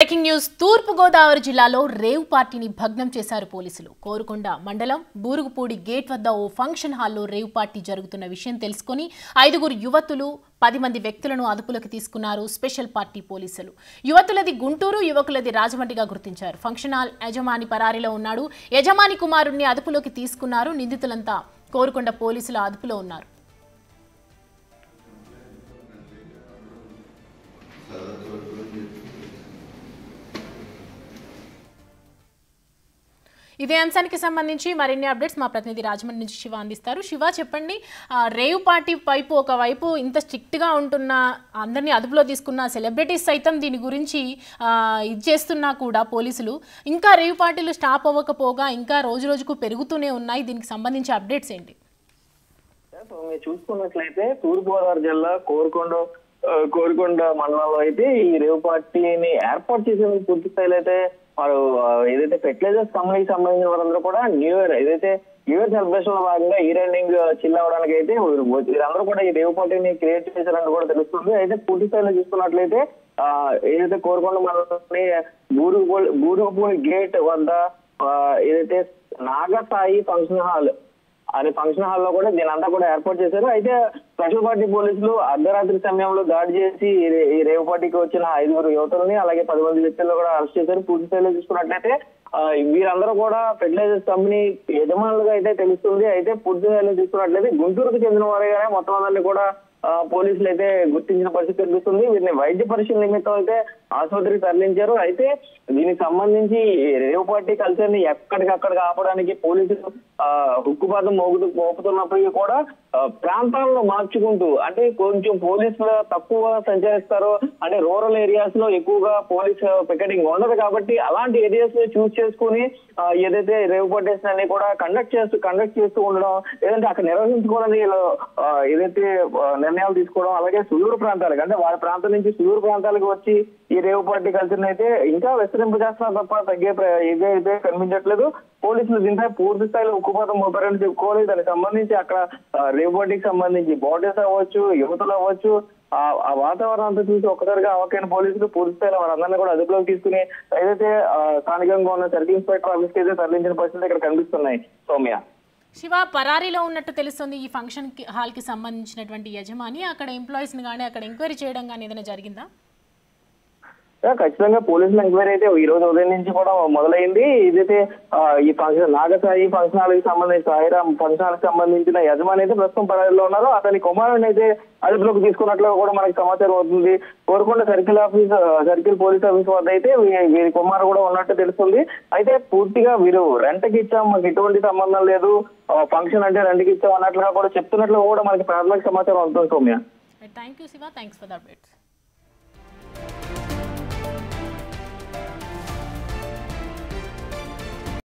Breaking news తూర్పు గోదావరి జిల్లాలో rave పార్టీని భగ్నం చేశారు పోలీసులు. కోరుకొండ మండలం బూరుగుపూడి గేట్ వద్ద ఓ ఫంక్షన్ హాల్లో రేవ్ పార్టీ జరుగుతున్న విషయం తెలుసుకుని 5 యువతులు 10 మంది వ్యక్తులను అదుపులోకి తీసుకున్నారు స్పెషల్ పార్టీ పోలీసులు. యువతులది గుంటూరు, యువకులది రాజమండ్రిగా గుర్తించారు. ఫంక్షన్ హాల్ యజమాని పరారీలో ఉన్నాడు. యజమాని కుమారుణ్ణి అదుపులోకి తీసుకున్నారు. నిందితులంతా కోరుకొండ పోలీసుల అదుపులో ఉన్నారు. ఇదే అంశానికి సంబంధించి మరిన్ని అప్డేట్స్ మా ప్రతినిధి రాజమండ్రి నుంచి శివ అందిస్తారు. శివ, చెప్పండి, రేవ్ పార్టీ వైపు ఒకవైపు ఇంత స్ట్రిక్ట్గా ఉంటున్న, అందరినీ అదుపులో తీసుకున్న సెలబ్రిటీస్ సైతం దీని గురించి ఇది చేస్తున్నా కూడా పోలీసులు ఇంకా రేవ్ పార్టీలు స్టాప్ అవ్వకపోగా ఇంకా రోజు రోజుకు పెరుగుతూనే ఉన్నాయి. దీనికి సంబంధించి అప్డేట్స్ ఏంటి? మీరు చూసుకున్నట్లయితే తూర్పుగోదావరి జిల్లా కోరుకొండ మండలంలో అయితే ఈ రేవ్ పార్టీని ఏర్పాటు చేసేందుకు పూర్తి స్థాయిలో అయితే వారు ఏదైతే ఫెర్టిలైజర్స్ కంపెనీకి సంబంధించిన వారందరూ కూడా న్యూ ఇయర్ సెలబ్రేషన్ లో భాగంగా ఇయర్ ఎండింగ్ చిల్ అవడానికి అయితే వీరందరూ కూడా ఈ రేవ్ పార్టీని క్రియేట్ చేశారని కూడా తెలుస్తుంది. అయితే పూర్తి స్థాయిలో చూసుకున్నట్లయితే ఏదైతే కోరుకొండ మండలంలోని బూరుగుపూడి గేట్ వద్ద ఏదైతే నాగసాయి ఫంక్షన్ హాల్ అనే ఫంక్షన్ హాల్లో కూడా దీని అంతా కూడా ఏర్పాటు చేశారు. అయితే స్పెషల్ పార్టీ పోలీసులు అర్ధరాత్రి సమయంలో దాడి చేసి ఈ రేవ్ పార్టీకి వచ్చిన 5 యువతులని అలాగే 10 మంది వ్యక్తులను కూడా అరెస్ట్ చేశారు. పూర్తి స్థాయిలో చూసుకున్నట్లయితే వీరందరూ కూడా ఫెర్టిలైజర్స్ కంపెనీ యజమానులుగా అయితే తెలుస్తుంది. అయితే పూర్తి స్థాయిలో చూసుకున్నట్లయితే గుంటూరుకు చెందిన వారిగానే మొత్తం అందరినీ కూడా పోలీసులు అయితే గుర్తించిన పరిస్థితి కనిపిస్తుంది. వీరిని వైద్య పరిశీలన నిమిత్తం అయితే ఆసుపత్రికి తరలించారు. అయితే దీనికి సంబంధించి రేవ్ పార్టీ కల్చర్ ని ఎక్కడికక్కడ ఆపడానికి పోలీసులు హుక్కుపాతం మోపుతున్నప్పటికీ కూడా ప్రాంతాలను మార్చుకుంటూ, అంటే కొంచెం పోలీసులు తక్కువ సంచరిస్తారు, అంటే రూరల్ ఏరియాస్ లో ఎక్కువగా పోలీస్ పికెటింగ్ ఉండదు కాబట్టి అలాంటి ఏరియాస్ చూస్ చేసుకుని ఏదైతే రేవ్ పార్టీస్ అన్ని కూడా కండక్ట్ చేస్తూ ఉండడం, లేదంటే అక్కడ నిర్వహించుకోవడానికి ఏదైతే నిర్ణయాలు తీసుకోవడం, అలాగే సుదూర ప్రాంతాలకు, అంటే వారి ప్రాంతం నుంచి సుదూర ప్రాంతాలకు వచ్చి ఈ రేవ్ పార్టీ కల్చర్ అయితే ఇంకా విస్తరింపు చేస్తున్నారు తప్ప తగ్గే ఇదే కనిపించట్లేదు. పోలీసులు దీనిపై పూర్తి స్థాయిలో ఉక్కుపాతం మోపారని చెప్పుకోవాలి. దానికి సంబంధించి అక్కడ రేవ్ పార్టీకి సంబంధించి బాడీస్ అవ్వచ్చు, యువతలు అవ్వచ్చు, ఆ వాతావరణం అంతా చూసి ఒక్కసారిగా అవకైన పోలీసులు పూర్తి స్థాయిలో వారందరినీ కూడా అదుపులోకి తీసుకుని ఏదైతే స్థానికంగా ఉన్న సర్కిల్ ఇన్స్పెక్టర్ ఆఫీస్ కి అయితే తరలించిన పరిస్థితి ఇక్కడ కనిపిస్తున్నాయి. సౌమ్య, శివ, పరారీలో ఉన్నట్టు తెలుస్తుంది ఈ ఫంక్షన్ హాల్ కి సంబంధించినటువంటి యజమాని. అక్కడ ఎంప్లాయీస్ ని కానీ అక్కడ ఎంక్వైరీ చేయడం కానీ ఏదైనా జరిగిందా? ఖచ్చితంగా పోలీసుల ఎంక్వైరీ అయితే ఈ రోజు ఉదయం నుంచి కూడా మొదలైంది. ఇదైతే ఈ ఫంక్షన్ నాగసాయి ఫంక్షన్ హాల్ కి సంబంధించి సాయిరామ్ ఫంక్షన్ హాల్ కి సంబంధించిన యజమాని అయితే ప్రస్తుతం పరారీలో ఉన్నారు. అతని కుమారుని అయితే అదుపులోకి తీసుకున్నట్లుగా కూడా మనకి సమాచారం అవుతుంది. కోరుకొండ సర్కిల్ పోలీస్ ఆఫీస్ వద్ద అయితే వీరి కుమారు కూడా ఉన్నట్టు తెలుస్తుంది. అయితే పూర్తిగా వీరు రెంట్కి ఇచ్చాం, మాకు ఎటువంటి సంబంధం లేదు, ఫంక్షన్ అంటే రెంట్కి ఇచ్చాం అన్నట్లుగా కూడా చెప్తున్నట్లు కూడా మనకి ప్రాథమిక సమాచారం అవుతుంది. Soumya, thank you Shiva, thanks for the updates.